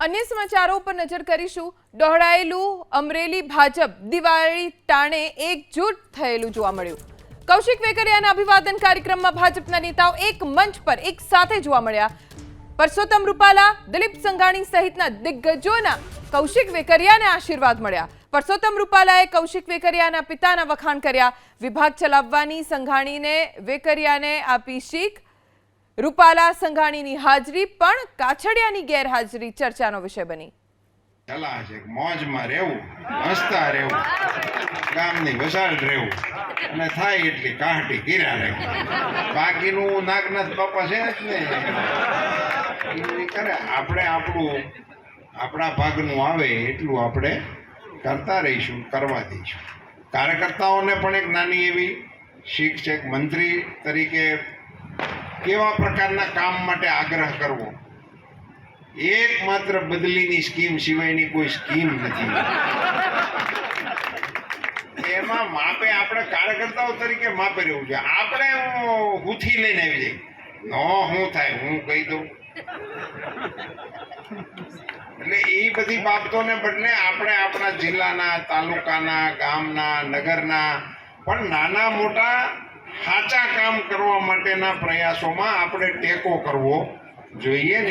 अन्य समाचारों पर नजर करीशुं। दौड़ाયેલું અમરેલી ભાજપ દિવાળી ટાણે એકજૂટ થયેલું જોવા મળ્યું। કૌશિક વેકરિયાના અભિવાદન કાર્યક્રમમાં ભાજપના નેતાઓ એક મંચ પર એક સાથે જોવા મળ્યા। પરસોત્તમ રૂપાલા, દિલીપ સંઘાણી સહિતના દિગ્ગજોના કૌશિક વેકરિયાને આશીર્વાદ મળ્યા। પરસોત્તમ રૂપાલાએ કૌશિક વેકરિયાના પિતાના વખાણ કર્યા। વિભાગ ચલાવવાની સંઘાણીને વેકરિયાને આપી શીખ। રૂપાલા સંઘાણીની હાજરી પણ કાછડિયાની ગેરહાજરી ચર્ચાનો વિષય બની। સલાહ છે મોજમાં રહેવું, હસતા રહેવું, ગામની વસાળ રહેવું અને થાય એટલી કાહટી ગીરા રહેવું। બાકીનું નાગનાથ બાપા છે જ ને એ કરે। આપણે આપણા ભાગનું આવે એટલું આપણે કરતા રહીશું, કરવા દઈશું। કાર્યકર્તાઓને પણ એક નાની એવી શીખ છે। મંત્રી તરીકે કેવા પ્રકારના કામ માટે આગ્રહ કરવો। એકમાત્ર બદલીની સ્કીમ સિવાયની કોઈ સ્કીમ નથી। એમાં માપે આપણે કાર્યકર્તાઓ તરીકે માપે રહેવું છે। આપણે હુથી લઈને આવી જાય નો હું થાય હું કહી દઉં। એટલે એ બધી બાબતોને બદલે આપણે આપણા જિલ્લાના, તાલુકાના, ગામના, નગરના પણ નાના મોટા સાચા કામ કરવા માટેના પ્રયાસોમાં આપણે ટેકો કરવો જોઈએ।